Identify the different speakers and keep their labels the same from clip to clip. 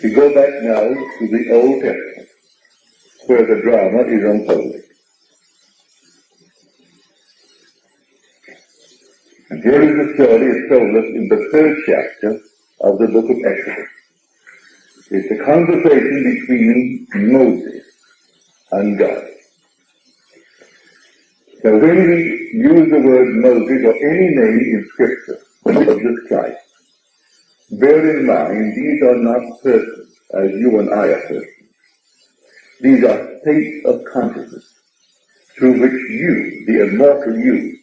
Speaker 1: We go back now to the Old Testament, where the drama is unfolding. And here is the story is told us in the 3rd chapter of the book of Exodus. It's a conversation between Moses and God. Now when we use the word Moses or any name in Scripture for Jesus Christ, bear in mind these are not persons as you and I are persons. These are states of consciousness through which you, the immortal you,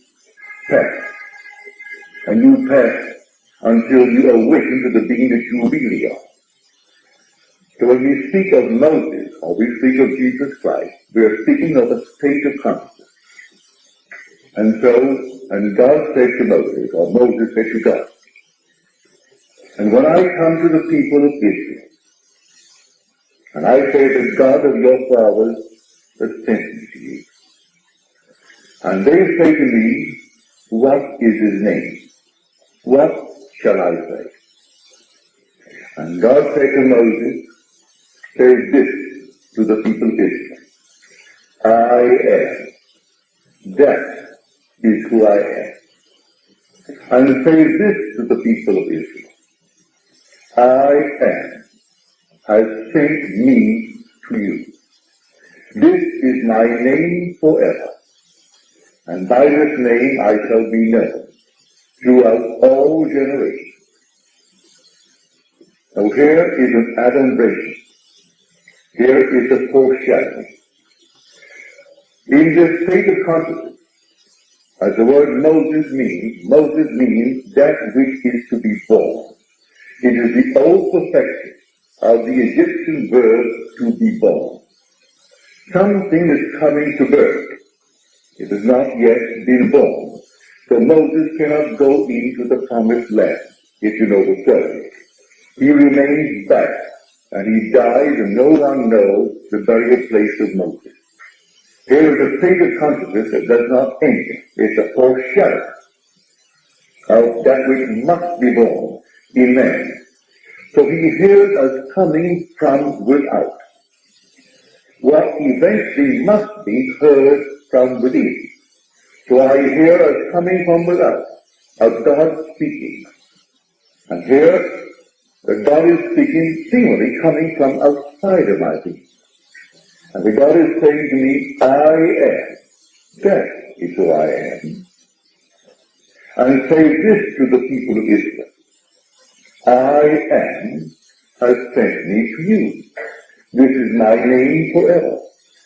Speaker 1: pass. And you pass until you awaken to the being that you really are. So when we speak of Moses, or we speak of Jesus Christ, we are speaking of a state of consciousness. And God said to Moses, or Moses said to God, and when I come to the people of Israel, and I say, the God of your fathers has sent me to you, and they say to me, what is his name? What shall I say? And God said to Moses, say this to the people of Israel, I am. That is who I am. And say this to the people of Israel, I am has sent me to you. This is my name forever, and by this name I shall be known throughout all generations. Now here is an adumbration. Here is a foreshadowing. In this state of consciousness, as the word Moses means that which is to be born. It is the old perfection of the Egyptian verb to be born. Something is coming to birth. It has not yet been born. So Moses cannot go into the promised land, if you know the story. He remains back, and he dies, and no one knows the burial place of Moses. Here is a state of consciousness that does not enter. It's a foreshadow of that which must be born in man. So he hears us coming from without. What eventually must be heard from within. So I hear us coming from without, of God speaking. And here, the God is speaking seemingly coming from outside of my being. And the God is saying to me, I am. That is who I am. And say this to the people of Israel. I am has sent me to you. This is my name forever.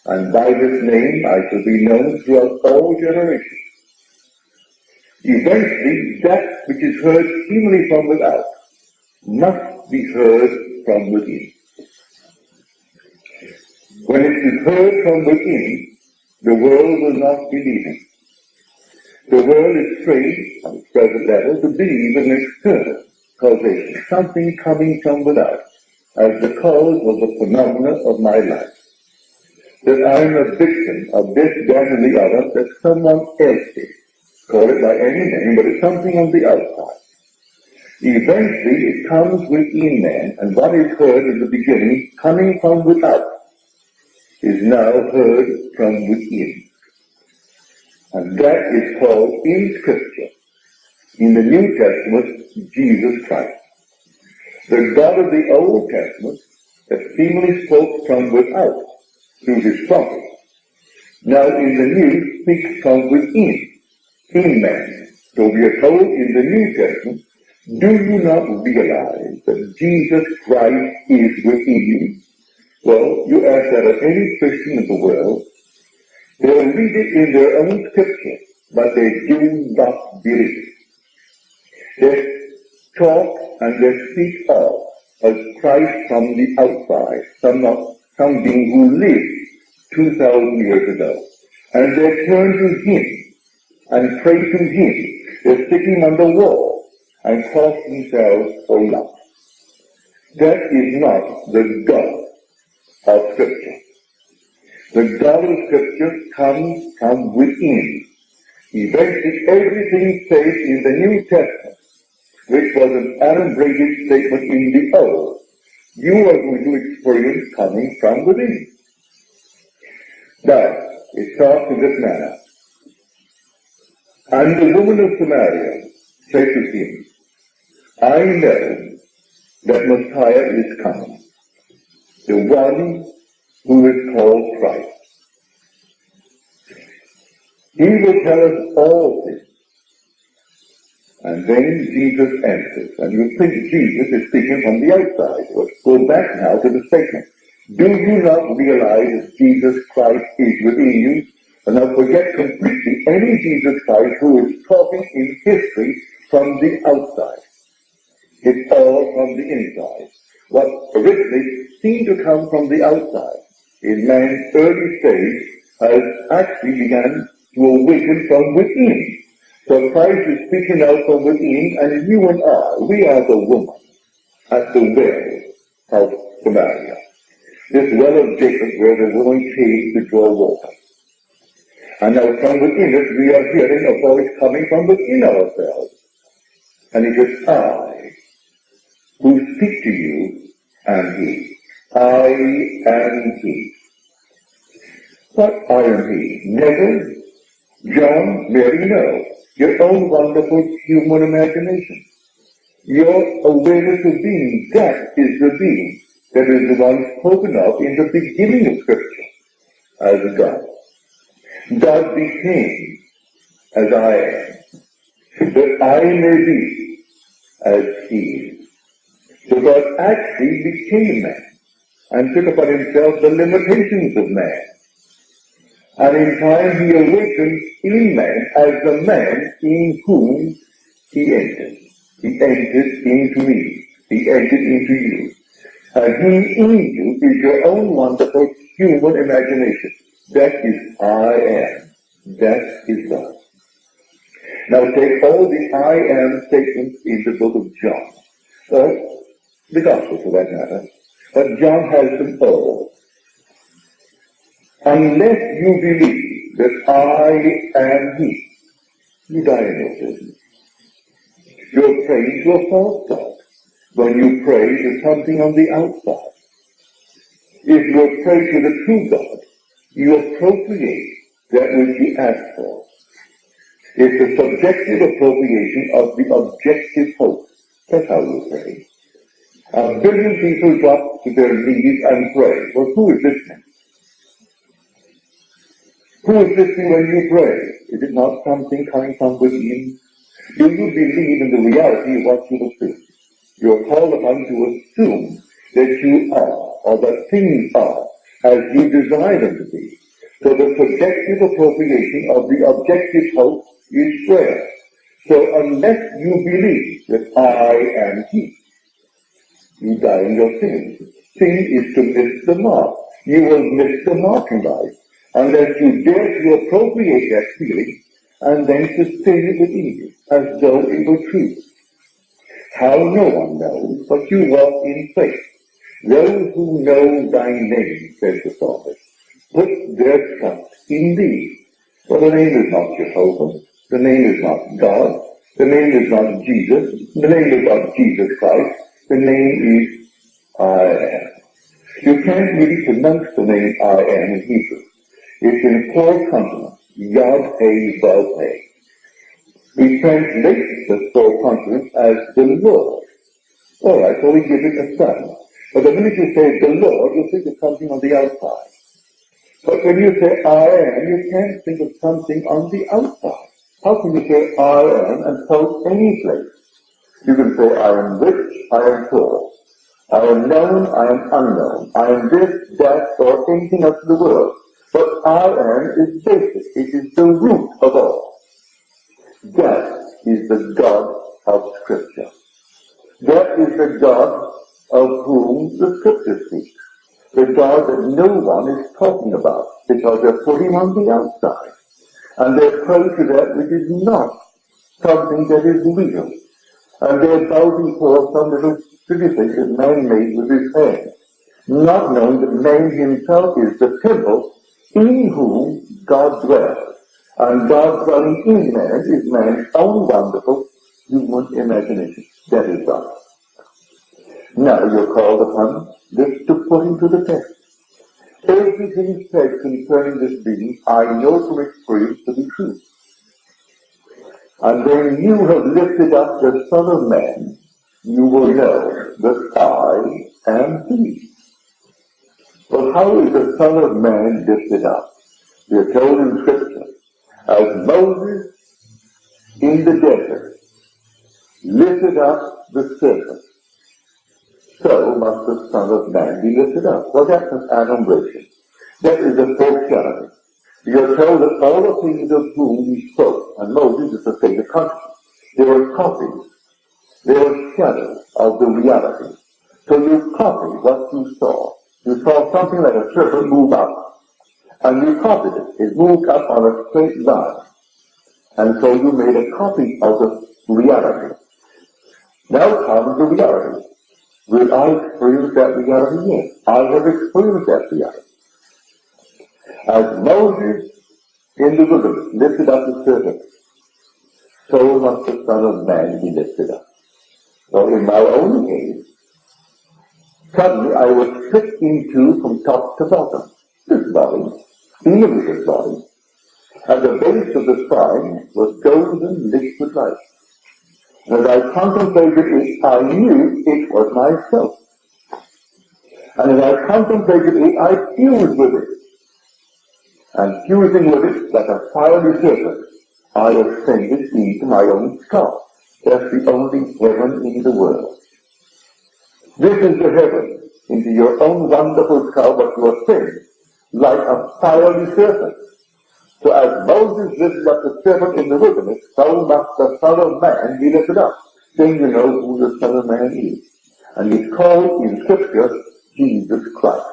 Speaker 1: And by this name I shall be known throughout all generations. Eventually, that which is heard seemingly from without must be heard from within. When it is heard from within, the world will not believe it. The world is trained, on its present level, to believe in an external causation, something coming from without, as the cause of the phenomena of my life. That I am a victim of this, that, and the other, that someone else did. Call it by any name, but it's something on the outside. Eventually, it comes within man, and what is heard in the beginning, coming from without, is now heard from within. And that is called in Scripture, in the New Testament, Jesus Christ. The God of the Old Testament that seemingly spoke from without through his prophets, now in the New speaks from within, in man. So we are told in the New Testament, do you not realize that Jesus Christ is within you? Well, you ask that of any Christian in the world, they'll read it in their own Scripture, but they do not believe it. They talk and they speak of as Christ from the outside, some being who lived 2,000 years ago. And they turn to him and pray to him. They stick him on the wall and cross themselves for love. That is not the God of Scripture. The God of Scripture comes from within. Eventually, everything said in the New Testament, which was an adumbrated statement in the Old, you are going to experience coming from within. Now, it talks in this manner. And the woman of Samaria said to him, I know that Messiah is coming, the one who is called Christ. He will tell us all things. And then Jesus answers. And you think Jesus is speaking from the outside. Let's go back now to the statement. Do you not realize that Jesus Christ is within you? And now forget completely any Jesus Christ who is talking in history from the outside. It's all from the inside. What originally seemed to come from the outside in man's early stage has actually begun to awaken from within. So Christ is speaking out from within, and you and I, we are the woman at the well of Samaria. This well of Jacob where the woman came to draw water. And now from within us, we are hearing a voice coming from within ourselves. And it is I who speak to you am He. I am He. What I am He? Neville, John, Mary, no. Your own wonderful human imagination. Your awareness of being, that is the being that is the one spoken of in the beginning of Scripture as God. God became as I am, that I may be as He is. So God actually became man and took upon Himself the limitations of man. And in time He awakened in man as the man in whom He entered. He entered into me. He entered into you. And He in you is your own wonderful human imagination. That is I am. That is God. Now take all the I am statements in the book of John. Well, the Gospel for that matter. But John has them all. Unless you believe that I am He, you die in your sins. You're praying to a false God. When you pray to something on the outside. If you pray to the true God, you appropriate that which you ask for. It's the subjective appropriation of the objective hope. That's how you pray. A billion people drop to their knees and pray. Well, who is listening? Who is listening when you pray? Is it not something coming from within? Do you believe in the reality of what you assume? You're called upon to assume that you are, or that things are, as you desire them to be. So the subjective appropriation of the objective hope is prayer. So unless you believe that I am He, you die in your sins. Sin is to miss the mark. You will miss the mark in life unless you dare to appropriate that feeling and then sustain it within you as though it were true. How no one knows, but you walk in faith. Those who know thy name, says the psalmist, put their trust in thee. For the name is not Jehovah, the name is not God, the name is not Jesus, the name is not Jesus Christ, the name is I am. You can't really pronounce the name I am in Hebrew. It's in 4 consonants, Yod-Heh-Vav-Heh. We translate the 4 consonants as the Lord. All right, so we give it a sound. But the minute you say the Lord, you think of something on the outside. But when you say I am, you can't think of something on the outside. How can you say I am and quote any place? You can say I am rich, I am poor. I am known, I am unknown. I am this, that, or anything else in the world. But I am is basic. It is the root of all. That is the God of Scripture. That is the God of whom the Scripture speaks. The God that no one is talking about because they're putting on the outside. And they pray to that which is not something that is real. And they're bowing before some little silly thing that man made with his hands, not knowing that man himself is the temple in whom God dwells. And God dwelling in man is man's own wonderful human imagination. That is God. Now you're called upon this to put into the test. Everything said concerning this being, I know from experience to be true. And when you have lifted up the Son of Man, you will know that I am He. Well, how is the Son of Man lifted up? We are told in Scripture, as Moses in the desert lifted up the serpent, so must the Son of Man be lifted up. Well, that's an adumbration. That is a foreshadowing. You are told that all the things of whom he spoke, and Moses is the state of consciousness, they were copies, they were shadows of the reality. So you copied what you saw. You saw something like a serpent move up, and you copied it. It moved up on a straight line. And so you made a copy of the reality. Now comes the reality. Will I experience that reality? Yes. I have experienced that reality. As Moses in the wilderness lifted up the serpent, so must the Son of Man be lifted up. So in my own case, suddenly I was tricked into from top to bottom. This body, even this body, at the base of the spine was golden liquid light. And as I contemplated it, I knew it was myself. And as I contemplated it, I fused with it. And fusing with it like a fiery serpent, I ascended into my own skull. That's the only heaven in the world. This is the heaven into your own wonderful skull, but you ascend like a fiery serpent. So as Moses lifted up the serpent in the wilderness, so must the Son of Man be lifted up. Then you know who the Son of Man is. And he's called in Scripture Jesus Christ.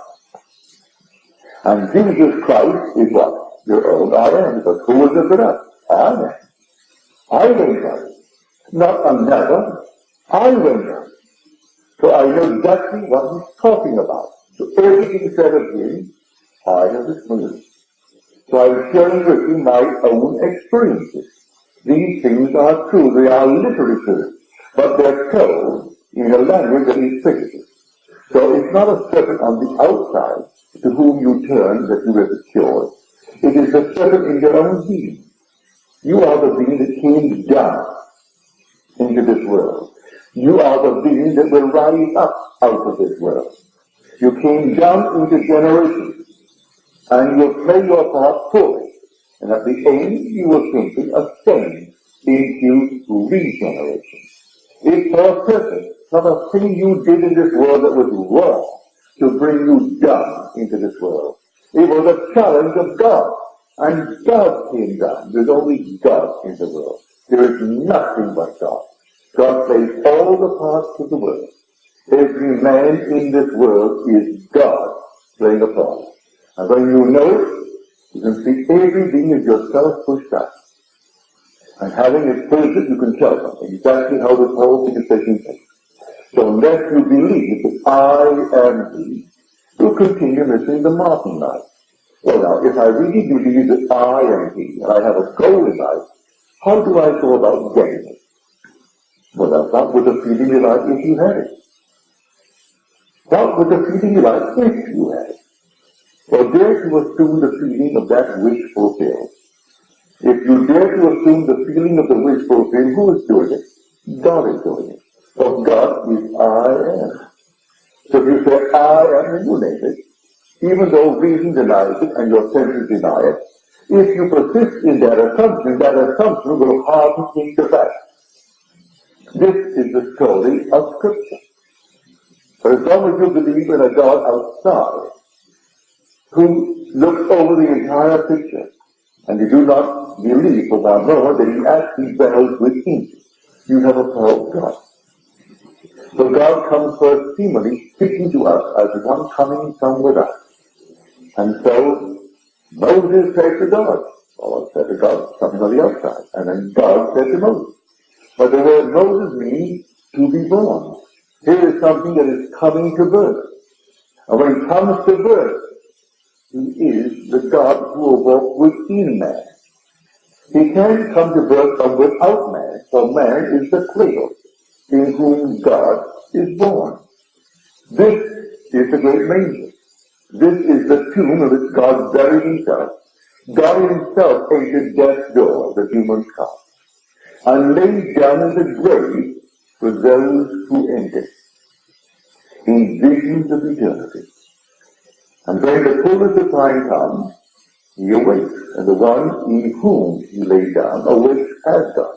Speaker 1: And Jesus Christ is what? Your own I am. Because who was lifted up? I am. I went up. Not another. I went up. So I know exactly what he's talking about. So everything said of him, I have experienced. So I'm sharing with you my own experiences. These things are true. They are literally true. But they're told in a language that is figurative. So it's not a serpent on the outside to whom you turn that you will be cured. It is a serpent in your own being. You are the being that came down into this world. You are the being that will rise up out of this world. You came down into generation, and you will play your part fully. And at the end, you will simply ascend into regeneration. It's for a purpose, not a thing you did in this world that was wrong to bring you down into this world. It was a challenge of God, and God came down. There's only God in the world. There is nothing but God. God plays all the parts of the world. Every man in this world is God playing a part. And when you know it, you can see everything is yourself pushed up. And having experienced it, you can tell something, exactly how this whole thing is taking place. So unless you believe that I am He, you'll continue missing the mark in life. Well now, if I really believe that I am He, and I have a goal in life, how do I go about getting it? Well, that's not with the feeling you like if you had it. Not with the feeling you like if you had it. Well, dare to assume the feeling of that wish fulfilled. If you dare to assume the feeling of the wish fulfilled, who is doing it? God is doing it. For God is I am. So if you say I am, and you name it, even though reason denies it and your senses deny it, if you persist in that assumption will harden into fact. This is the story of Scripture. But as long as you believe in a God outside, who looks over the entire picture, and you do not believe for one moment that He actually dwells within you, you have a false God. So God comes first seemingly speaking to us as one coming from without. And so Moses said to God, or said to God, something on the outside, and then God said to Moses. But the word Moses means to be born. Here is something that is coming to birth. And when it comes to birth, He is the God who will walk within man. He can't come to birth from without man, for man is the cradle in whom God is born. This is the great manger. This is the tomb in which God buried himself. God himself entered death's door, the human skull, and laid down in the grave for those who entered in visions of eternity. And when the fullness of time comes, he awakes, and the one in whom he lay down awakes as God.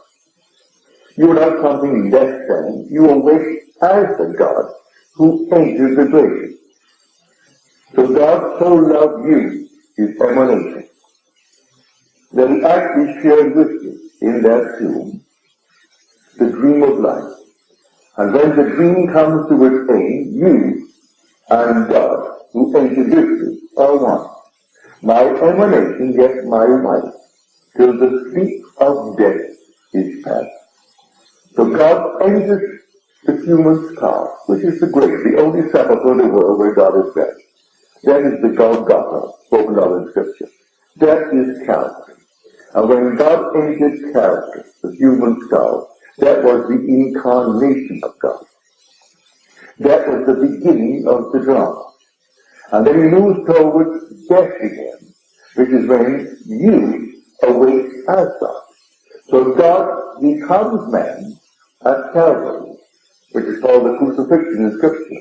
Speaker 1: You are not something less than, you awake as the God who enters the grave. So God so loved you, his emanation, that he actually shared with you in that tomb the dream of life. And when the dream comes to its end, you and God, who entered with you, are one. My emanation gets my life till the sleep of death is past. So God enters the human skull, which is the grave, the only sepulchre in the world where God is buried. That is the Golgotha, spoken of in Scripture. That is Calvary. And when God entered Calvary, the human skull, that was the incarnation of God. That was the beginning of the drama. And then he moves towards death again, which is when you awake as God. So God becomes man at Calvary, which is called the crucifixion in Scripture,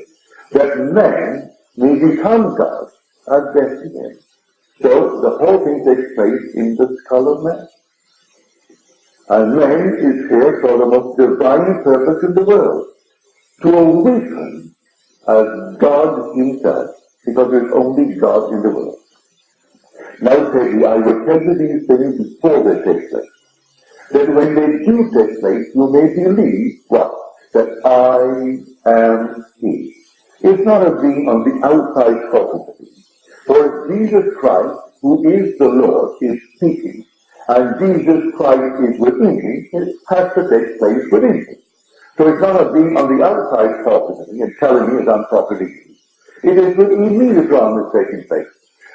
Speaker 1: that man may become God at death again. So the whole thing takes place in the skull of man. And man is here for the most divine purpose in the world, to awaken as God himself, because there is only God in the world. Now say ye, I will tell you these things before they take place, that when they do take place, you may believe what? That I am he. It's not a being on the outside property. For Jesus Christ, who is the Lord, is speaking, and Jesus Christ is within him, it has to take place within him. So it's not a being on the outside property and telling me as I'm property. It is within me the drama is taking place.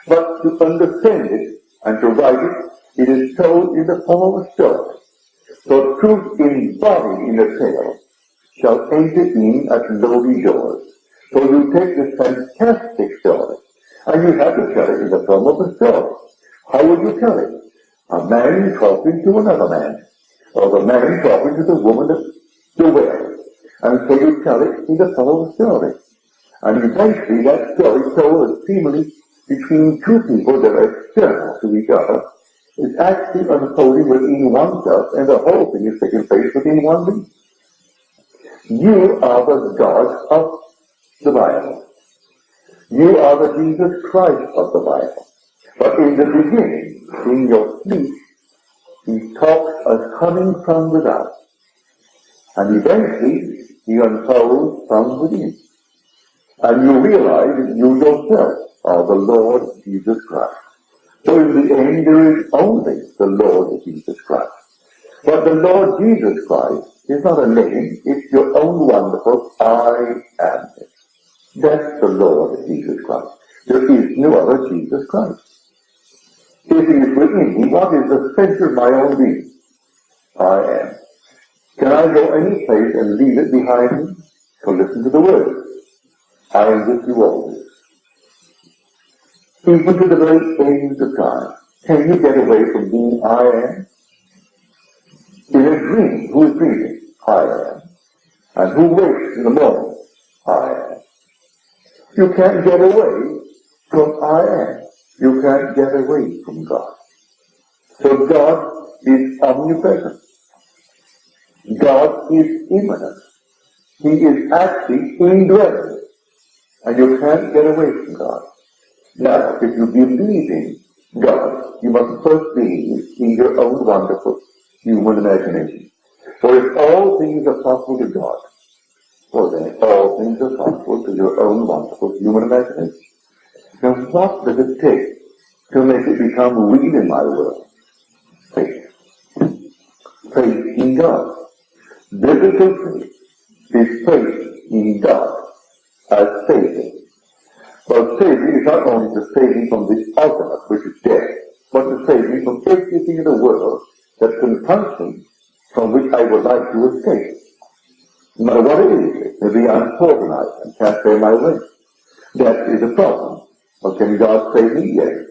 Speaker 1: But to understand it and to write it, it is told in the form of a story. So truth embodied in a tale shall enter in at lowly doors. So you take this fantastic story, and you have to tell it in the form of a story. How would you tell it? A man talking to another man, or the man talking to the woman at the well. And so you tell it in the form of a story. And eventually that story told as seemingly between two people that are external to each other is actually unfolding within oneself, and the whole thing is taking place within one being. You are the God of the Bible. You are the Jesus Christ of the Bible. But in the beginning, in your sleep, he talks as coming from without. And eventually, he unfolds from within. And you realize that you yourself are the Lord Jesus Christ. So in the end, there is only the Lord Jesus Christ. But the Lord Jesus Christ is not a name, it's your own wonderful I am. That's the Lord Jesus Christ. There is no other Jesus Christ. If he is within me, what is the center of my own being? I am. Can I go any place and leave it behind me? So listen to the word. I am with you always. Even to the very ends of time. Can you get away from being I am? In a dream, who is dreaming? I am. And who wakes in the morning? I am. You can't get away from I am. You can't get away from God. So God is omnipresent. God is immanent. He is actually indwelling. And you can't get away from God. Now, if you believe in God, you must first believe in your own wonderful human imagination. For if all things are possible to God, well then all things are possible to your own wonderful human imagination. Now what does it take to make it become real in my world? Faith. Faith in God. Biblical faith is faith in God as saving. Well, saving is not only the saving from the ultimate, which is death, but the saving from everything in the world that confronts me, from which I would like to escape. No matter what it is, maybe I'm poor tonight and can't pay my rent. That is a problem. But can God save me? Yes.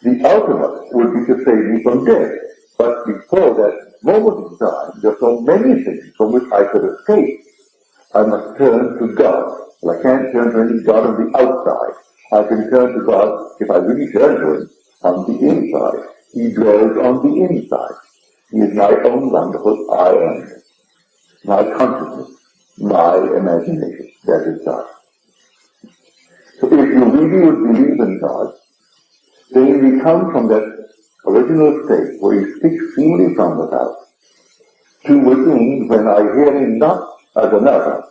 Speaker 1: The ultimate would be to save me from death. But before that moment in time, there are so many things from which I could escape. I must turn to God. Well, I can't turn to any God on the outside. I can turn to God, if I really turn to Him, on the inside. He dwells on the inside. He is my own wonderful I am. My consciousness, my imagination. That is God. So if you really would believe in God, then we come from that original state where He speaks freely from without to within when I hear Him not as another.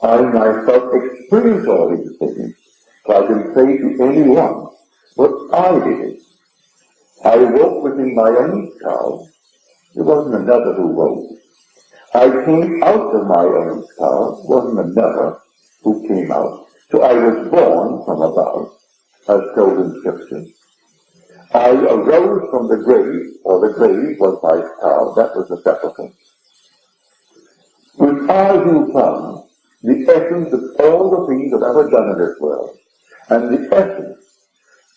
Speaker 1: I myself experience all these things. So I can say to anyone what I did. I woke within my own skull. It wasn't another who woke. I came out of my own skull. It wasn't another who came out. So I was born from above, as told in Scripture. I arose from the grave, or the grave was my skull. That was the sepulchre. Which I do from the essence of all the things I've ever done in this world. And the essence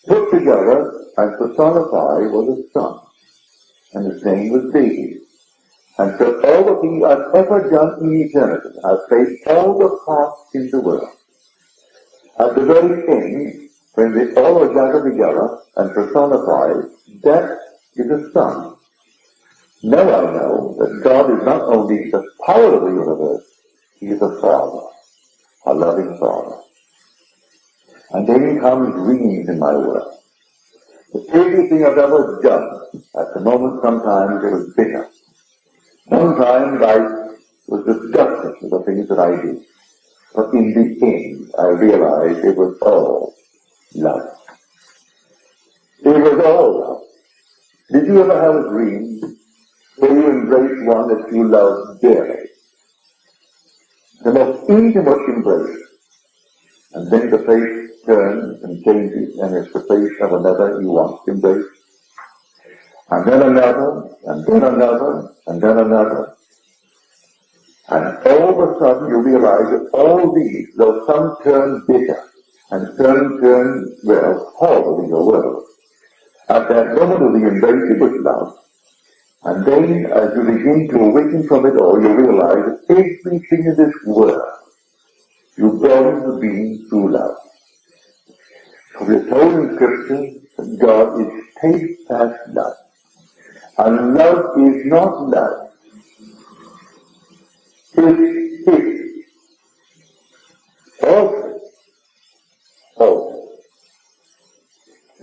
Speaker 1: put together and personified was a son. And his name was David. And so all the things I've ever done in eternity, I've played all the parts in the world. At the very end, when they all are gathered together and personified, that is a son. Now I know that God is not only the power of the universe, He is a Father, a loving Father. And then comes dreams in my world. Everything I've ever done, at the moment sometimes it was bitter. Sometimes I was disgusted with the things that I did. But in the end, I realized it was all love. It was all love. Did you ever have a dream where you embrace one that you love dearly? The most intimate embrace. And then the face turns and changes, and it's the face of another you once embraced. And then another, and then another, and then another. And all of a sudden you realize that all these, though some turn bitter, and some turn, well, horrible in your world, at that moment of the embrace it was love. And then as you begin to awaken from it all, you realize that everything in this world, you brought into being through love. So we are told in Scripture that God is steadfast love. And love is not love. It also.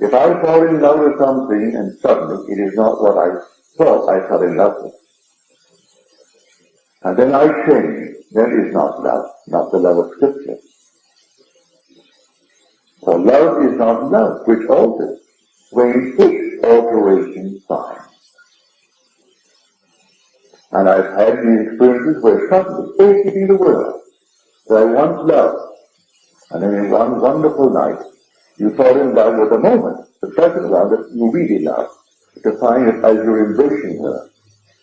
Speaker 1: If I fall in love with something and suddenly it is not what I thought I fell in love with, and then I change, that is not love, not the love of Scripture. For love is not love which alters, when its alteration finds. And I've had these experiences where suddenly everything in the world that I once loved, and then in one wonderful night, you fall in love with a moment, the second love that you really love, to find that as you're embracing her,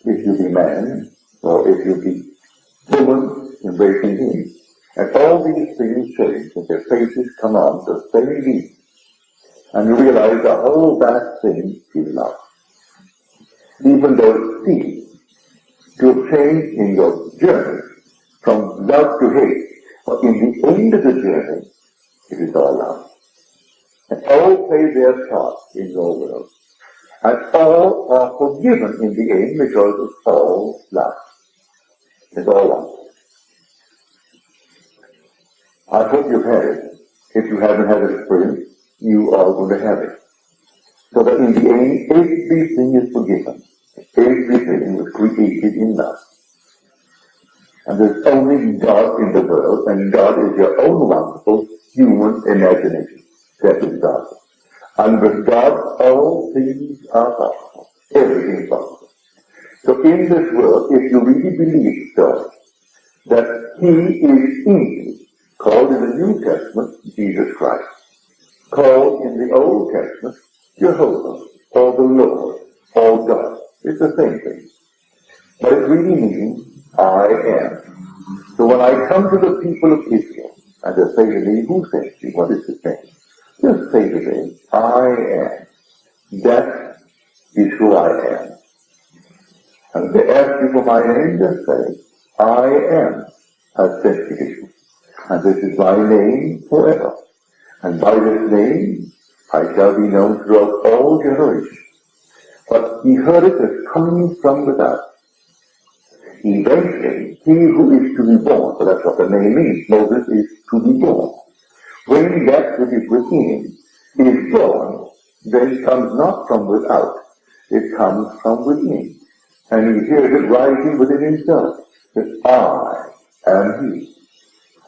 Speaker 1: if you be man, or if you be woman, embracing him, and all these things change, and their faces come on the same being, and you realize the whole vast thing is love. Even though it seems to have changed in your journey from love to hate, but in the end of the journey, it is all love. And all play their part in your world. And all are forgiven in the end because it's all love. It's all one. I hope you've had it. If you haven't had it experience, you are going to have it. So that in the end, everything is forgiven. Everything was created in love. And there's only God in the world, and God is your own wonderful human imagination. That is God. And with God, all things are possible. Everything is possible. So in this world, if you really believe so, that He is in you, called in the New Testament, Jesus Christ, called in the Old Testament, Jehovah, or the Lord, or God. It's the same thing. But it really means I am. So when I come to the people of Israel, and they say to me, who sent you? What is his name? Just say to them, I am. That is who I am. And if they ask you for my name, just say, I am has sent me to you. And this is my name forever. And by this name I shall be known throughout all generations. But he heard it as coming from without. Eventually, he who is to be born, so that's what the name means, Moses is to be born. When that which is within is born, then it comes not from without, it comes from within. And he hears it rising within himself, that I am he.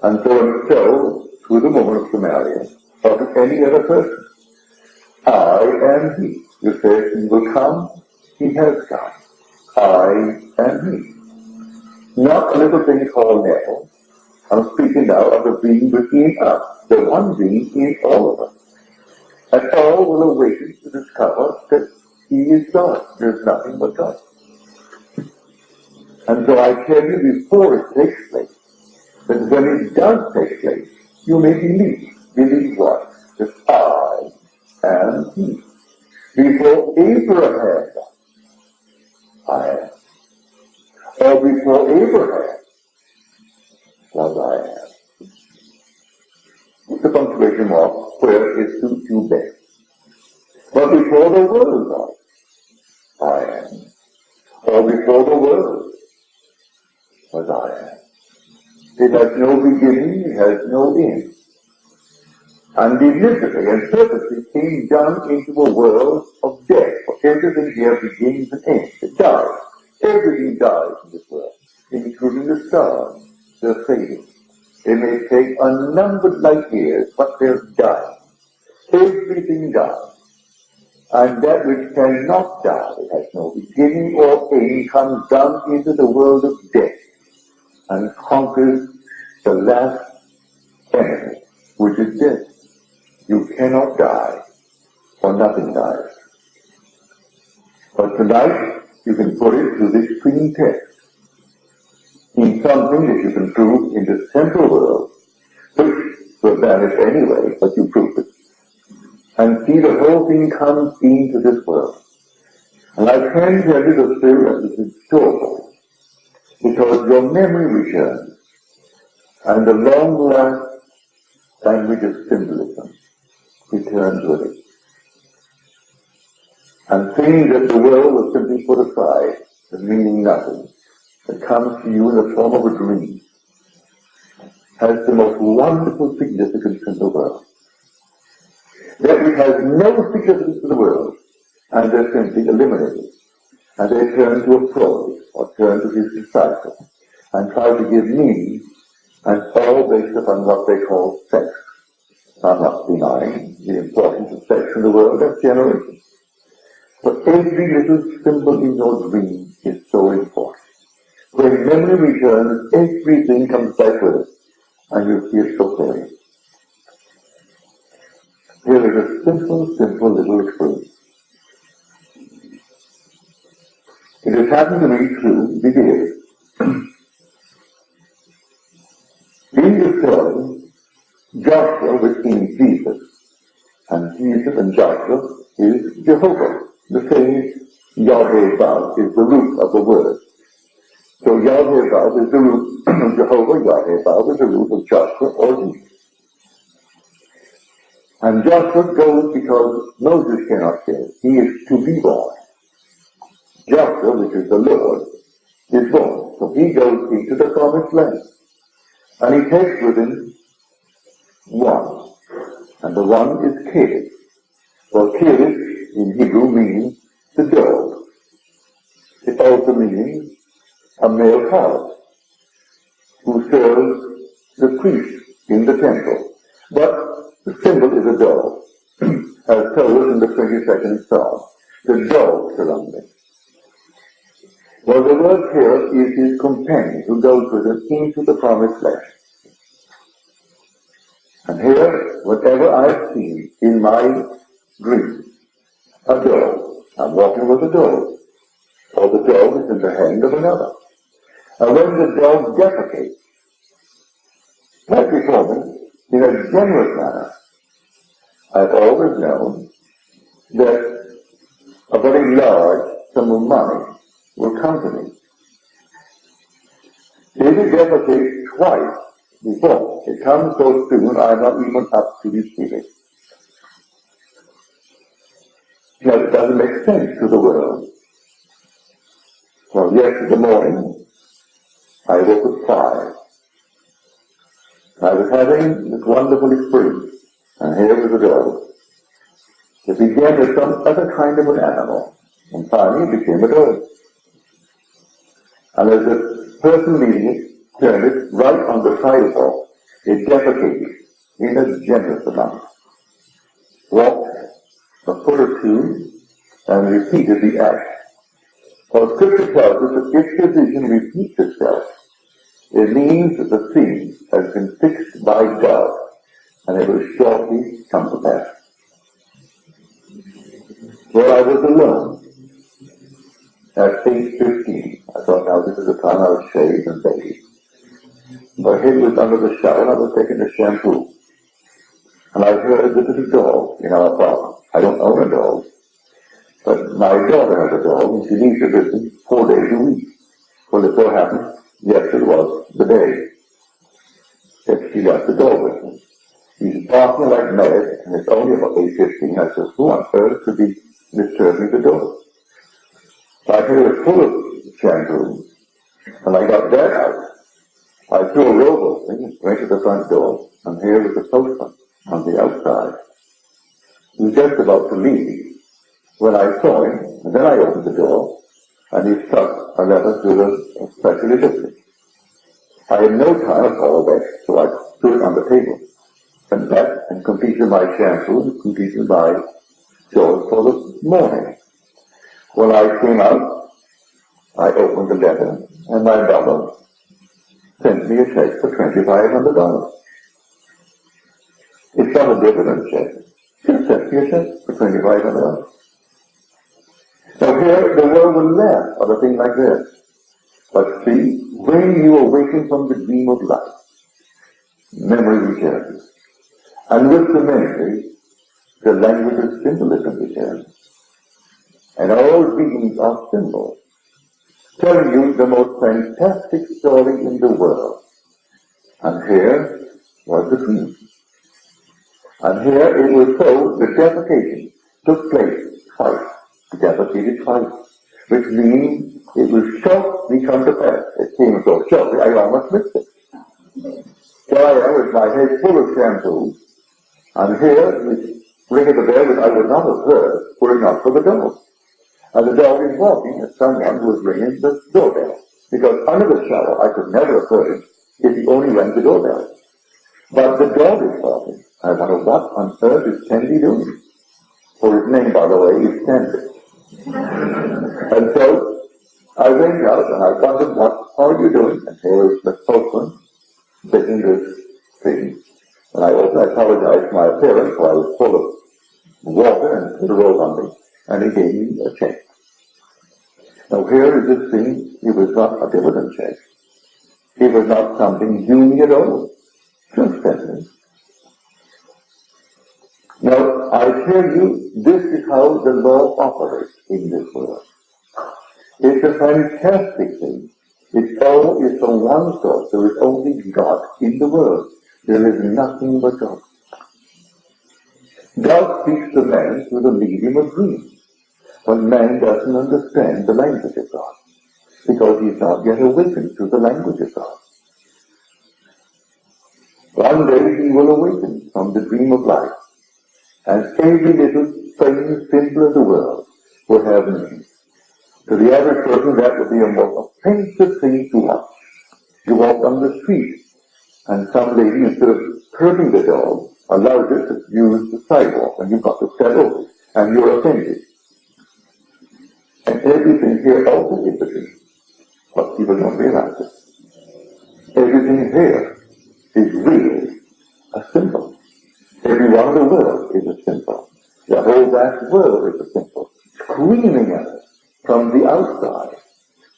Speaker 1: And so, through the woman of Samaria, or to any other person, I am he. You say he will come, he has come. I am he. Not a little thing called Neville. I'm speaking now of the being within us, the one being in all of us. And all will awaken to discover that he is God. There's nothing but God. And so I tell you before it takes place, that when it does take place, you may believe. Believe what? That I am he. Before Abraham, I am. Or before Abraham was I am. Put the punctuation mark where it suits you best. But before the world was, I am. Or before the world was I am. It has no beginning, it has no end. And deliberately and purposely came down into a world of death. For everything here begins and ends. It dies. Everything dies in this world, including the stars. They're fading. They may take unnumbered light years, but they're dying. Everything dies. And that which cannot die, it has no beginning or end, comes down into the world of death and conquers the last enemy, which is death. You cannot die, for nothing dies. But tonight, you can put it to this screen test in something that you can prove in the central world, which will vanish anyway, but you prove it. And see the whole thing comes into this world. And I can tell you the spirit is historical, because your memory returns, and the long last language of symbolism returns with it. And things that the world will simply put aside, as meaning nothing, that comes to you in the form of a dream, has the most wonderful significance in the world. That which has no significance in the world, and they're simply eliminated. And they turn to a Freud, or turn to his disciple, and try to give meaning, and all based upon what they call sex. I'm not denying the importance of sex in the world of generations. But every little symbol in your dream is so important. When memory returns, everything comes back with it, and you see it so clearly. Here is a simple little experience. It has happened to me through the years. In the story, Joshua, which means Jesus, and Jesus and Joshua is Jehovah. The same Yahweh-Vav is the root of the word. So Yahweh-Vav is the root of Jehovah, Yahweh-Vav is the root of Joshua or Jesus. And Joshua goes because Moses cannot go. He is to be born. Joshua, which is the Lord, is born. So he goes into the promised land. And he takes with him one. And the one is Caleb. Well, Caleb in Hebrew means the dog. It also means a male cow who serves the priest in the temple. But the symbol is a dog, as told in the 22nd Psalm. The dog surrounds him. Well, the word here is his companion who goes with him into the promised land. And here, whatever I've seen in my dream, a dog, I'm walking with a dog, or the dog is in the hand of another. And when the dog defecates, right before me, in a generous manner, I've always known that a very large sum of money will come to me. If it defecates twice before, it comes so soon I'm not even up to receive it. Now, it doesn't make sense to the world. Well, yesterday morning, I woke at 5. I was having this wonderful experience, and here was a dog. It began with some other kind of an animal, and finally it became a dog. And as the person leading it turned it right on the sidewalk, it defecated in a generous amount, walked a foot or two, and repeated the act. For Scripture tells us that if the vision repeats itself, it means that the thing has been fixed by God, and it will shortly come to pass. Well, I was alone at 8:15. I thought, now this is the time I would shave and bathe. My head was under the shower, and I was taking a shampoo. And I heard that there's a dog in our apartment. I don't own a dog, but my daughter has a dog, and she leaves her visit 4 days a week. Well, it so happened, yesterday was the day that she got the dog with me. He's barking like mad, and it's only about 8:15. I said, who on earth could be disturbing the dog? I heard it full of shampoo, and I got that out. I threw a robe open, went to the front door, and here was the postman on the outside. He was just about to leave when I saw him, and then I opened the door, and he stuck a letter to the special edition. I had no time at all there, so I threw it on the table, went back and completed my shampoo and completed my chores for the morning. When I came out, I opened the letter, and my mother sent me a check for $2,500. It's not a dividend check. She sent me a check for $2,500. Now here, the world will laugh at a thing like this. But see, when you awaken from the dream of life, memory returns. And with the memory, the language of symbolism returns. And all beings are symbols, telling you the most fantastic story in the world. And here was the dream. And here it was so the defecation took place twice. The defecated twice, which means it will shortly come to pass. It came so shortly, I almost missed it. Here I am with my head full of shampoo, and here the ring of the bell, which I would not have heard, were not for the dog. And the dog is walking as someone who was ringing the doorbell. Because under the shower, I could never have heard it if he only rang the doorbell. But the dog is talking. I wonder what on earth is Tandy doing? For his name, by the way, is Tandy. And so I went out and I wondered, what are you doing? And here was the postman taking this thing. And I apologized to my appearance, for I was full of water and put a robe on me. And he gave me a check. Now here is this thing. It was not a dividend check. It was not something due me at all. Just sentence. Now, I tell you, this is how the law operates in this world. It's a fantastic thing. It all is from one source. There is only God in the world. There is nothing but God. God speaks to man through the medium of dreams, but man doesn't understand the language of God, because he's not yet awakened to the language of God. One day he will awaken from the dream of life, and every little thing, symbol of the world, will have meaning. To the average person, that would be a more offensive thing to watch. You walk on the street, and some lady, instead of curbing the dog, allows it to use the sidewalk, and you've got to step over it, and you're offended. And everything here also is a dream. But people don't realize it. Everything here is real, a symbol. Every one of the world is a symbol. The whole vast world is a symbol, screaming at us from the outside.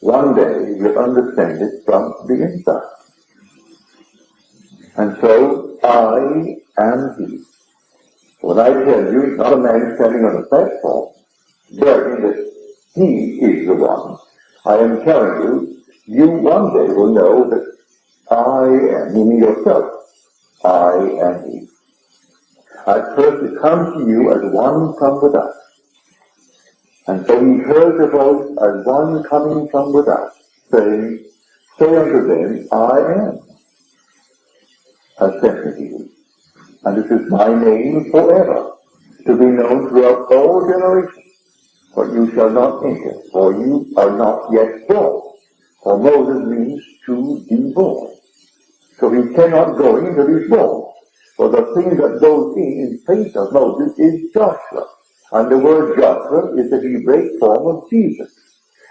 Speaker 1: One day will understand it from the inside. And so, I am He. When I tell you, it's not a man standing on a platform, bragging that he is the one. I am telling you, you one day will know that I am, meaning yourself, I am He. At first it comes to you as one from without. And so he heard the voice as one coming from without, saying, say unto them, I am, has sent me to you. And this is my name forever, to be known throughout all generations. But you shall not enter, for you are not yet born. For Moses means to be born. So he cannot go in until he's born. For the thing that goes in place of Moses is Joshua. And the word Joshua is the Hebraic form of Jesus.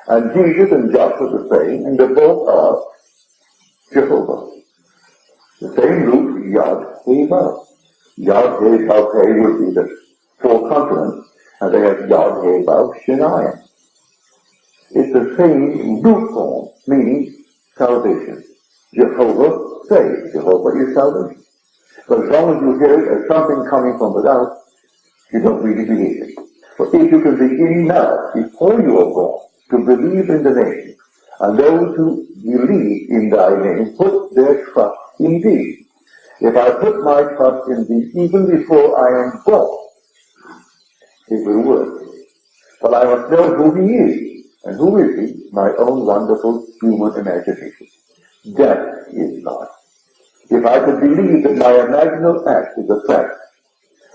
Speaker 1: And Jesus and Joshua are the same, and they both are Jehovah. The same root, Yod-Heh-Vav. Yod-Heh-Vav would be the four consonants, and they have Yod-Heh-Vav Shinayim. It's the same root form, meaning salvation. Jehovah saves. Jehovah is salvation. But as long as you hear it as something coming from without, you don't really believe it. But if you can begin now, before you are born, to believe in the name, and those who believe in thy name put their trust in thee. If I put my trust in thee even before I am born, it will work. But I must know who he is. And who is he? My own wonderful human imagination. That is God. If I could believe that my imaginal act is a fact,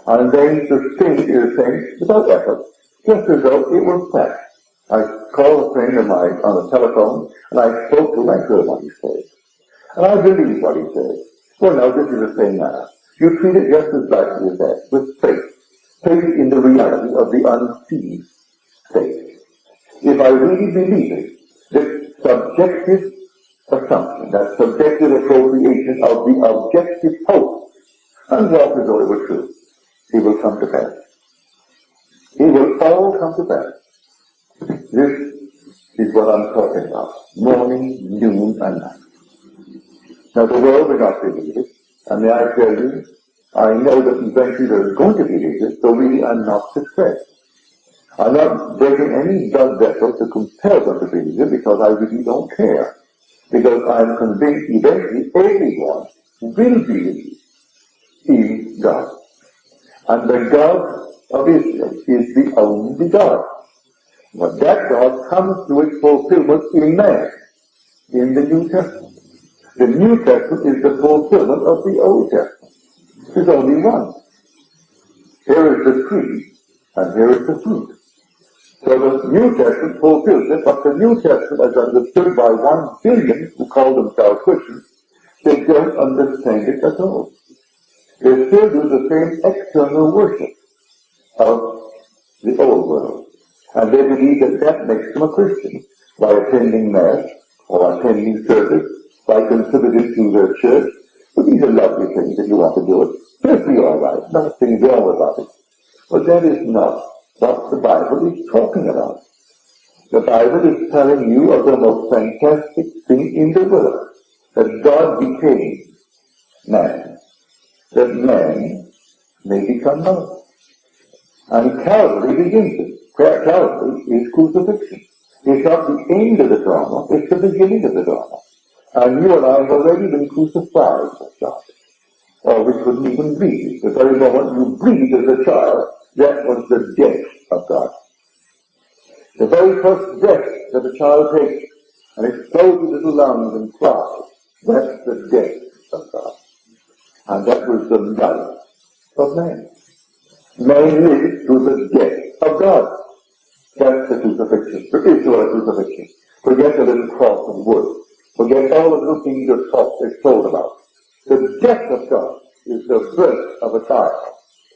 Speaker 1: and then the thing is saying without effort, just as though it was fact. I called a friend of mine on the telephone, and I spoke to and heard what he said. And I believe what he said. Well, now, this is the same matter. You treat it just as lightly as that, with faith. Faith in the reality of the unseen state. If I really believe it, this subjective assumption, that subjective appropriation of the objective hope, and walk as though it were true, it will come to pass. It will all come to pass. This is what I'm talking about. Morning, noon, and night. Now the world will not believe it, and may I tell you, I know that eventually they're going to believe it, so really I'm not distressed. I'm not breaking any blood vessel to compel them to believe it, because I really don't care. Because I'm convinced eventually everyone will believe in God. And the God of Israel is the only God. But that God comes to its fulfillment in man, in the New Testament. The New Testament is the fulfillment of the Old Testament. There's only one. Here is the tree, and here is the fruit. So the New Testament fulfills it, but the New Testament, as understood by 1 billion who call themselves Christians, they don't understand it at all. They still do the same external worship of the old world. And they believe that that makes them a Christian by attending Mass or attending service, by contributing to their church. But these are lovely things if you want to do it. Just be all right. Nothing wrong about it. But that is not what the Bible is talking about. The Bible is telling you of the most fantastic thing in the world, that God became man, that man may become man. And Calvary begins it. Calvary is crucifixion. It's not the end of the drama, it's the beginning of the drama. And you and I have already been crucified with God. Or we couldn't even breathe. The very moment you breathed as a child, that was the death of God. The very first breath that a child takes and explodes his little lungs and cries, that's the death of God. And that was the life of man. Man lived through the death of God. That's the crucifixion. There is no crucifixion. Forget the little cross of wood. Forget all the little things you're told about. The death of God is the birth of a child.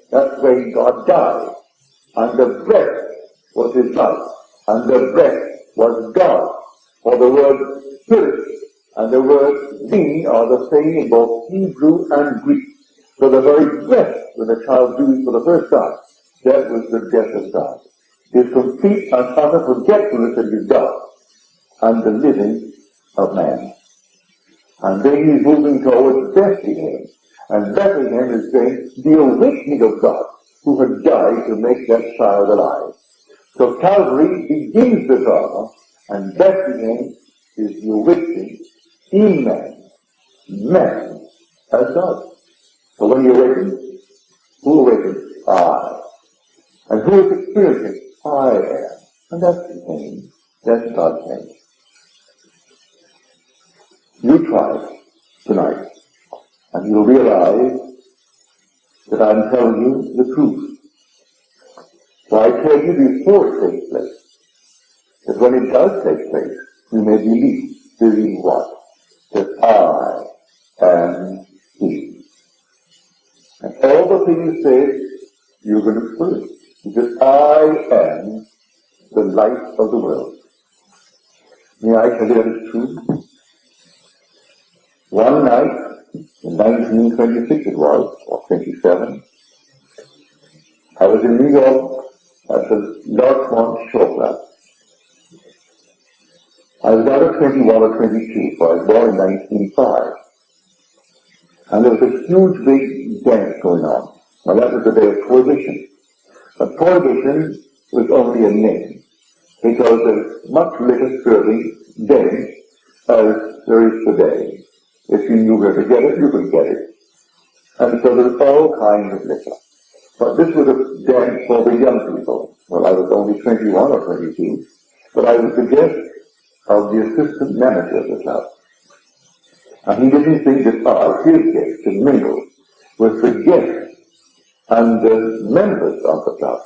Speaker 1: That's when God died. And the breath was his life. And the breath was God. For the word spirit and the word being are the same in both Hebrew and Greek. So the very breath when the child breathed for the first time, that was the death of God. His complete and utter forgetfulness of his God, and the living of man. And then he's moving towards Bethlehem. And Bethlehem is saying the awakening of God, who had died to make that child alive. So Calvary begins the drama, and Bethlehem is the awakening in man. Man as God. So when you awaken, who awakens? I. And who is experiencing? I am. And that's the name. That's God's name. You try it tonight, and you'll realize that I'm telling you the truth. So I tell you before it takes place, that when it does take place, you may believe. Believe what? That I am He. And all the things said, you're going to experience. Because I am the light of the world. May I tell you that it's true? One night, in 1926 it was, or 27, I was in New York at the Larchmont Shore Club. I was either 21 or 22, so I was born in 1905. And there was a huge big dance going on. Now that was the day of Prohibition. But Prohibition was only a name, because there's much liquor serving then as there is today. If you knew where to get it, you could get it. And so there's all kinds of liquor. But this was a dance for the young people. Well, I was only 21 or 22, but I was the guest of the assistant manager of the club. And he didn't think that his guests, should mingle with the guests and the members of the club.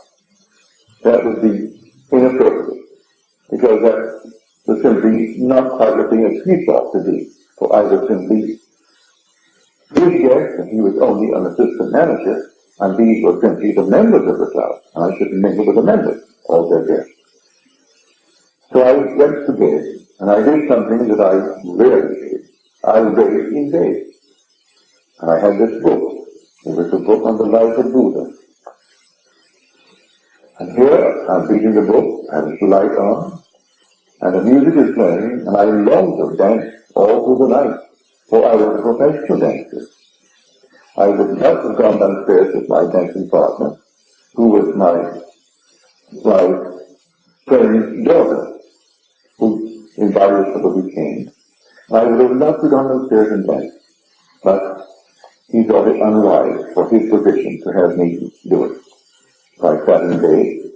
Speaker 1: That would be inappropriate, because that was simply not quite the thing as he thought to be. For I was simply his guest, and he was only an assistant manager, and these were simply the members of the club, and I should mingle with the members of their guests. So I went to bed, and I did something that I rarely did. I read in bed. And I had this book. It was a book on the life of Buddha. And here, I'm reading the book, I have the light on, and the music is playing, and I longed to dance all through the night, for I was a professional dancer. I would not have gone downstairs with my dancing partner, who was my friend's daughter, who invited us for the weekend. I would have loved to go downstairs and dance, but he thought it unwise for his position to have me do it. So I sat in bed,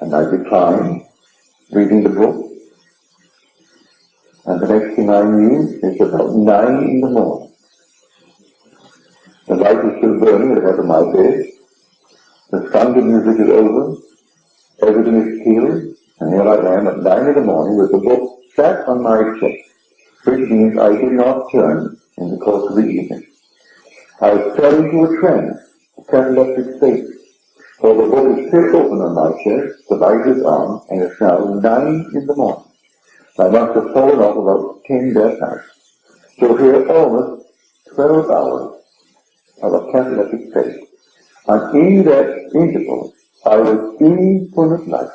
Speaker 1: and I declined reading the book. And the next thing I knew, it's about 9 in the morning. The light is still burning at the head of my bed. The sound of music is over. Everything is still. And here I am at 9 in the morning with the book sat on my chest, which means I did not turn in the course of the evening. I fell into a trance, a cataleptic state. For the book is still open on my chest, the light is on, and it's now 9 in the morning. I must have fallen off about 10 that night. So here almost 12 hours of a cataleptic state. And in that interval, I was infinite life.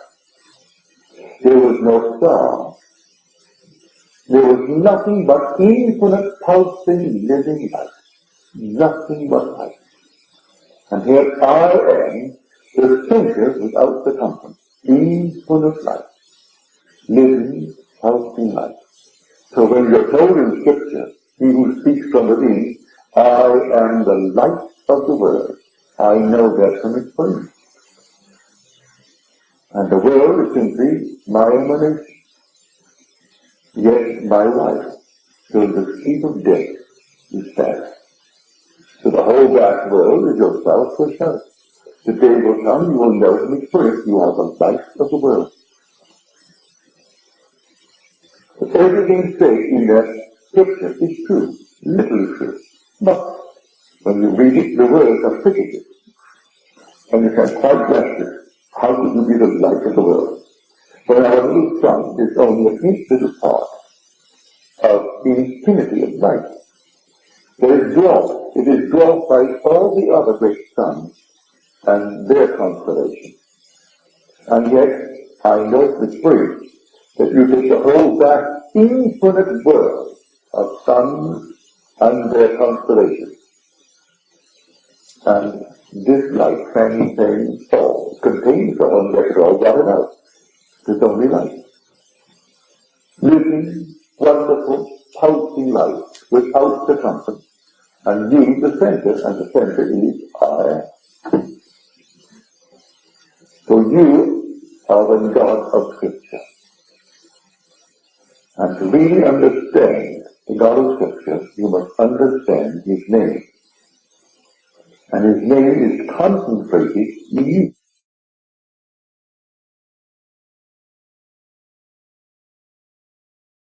Speaker 1: There was no star. There was nothing but infinite pulsing living life. Nothing but life. And here I am, the center without circumference. Infinite life. Living, pulsing life. So when you're told in Scripture, he who speaks from within, I am the light of the world, I know that from experience. And the world is simply my emanation. Yet my life, till the sleep of death, is past. So the whole vast world is yourself for self. The day will come, you will know from experience you are the light of the world. But everything said in that Scripture is true, literally true. But when you read it, the words are figurative. And you can quite grasp it. How could you be the light of the world? For our little sun is only a little part of the infinity of light. There is dwarfed. It is dwarfed by all the other great suns and their constellations. And yet, I know the experience that you take the whole vast infinite world of suns and their constellations, and this light contains all, unless it all got it out. There's only light. Living, wonderful, pulsing light without circumference. And you, the center, and the center is I. So you are the God of Scripture. And to really understand the God of Scripture, you must understand His name. And His name is concentrated in you.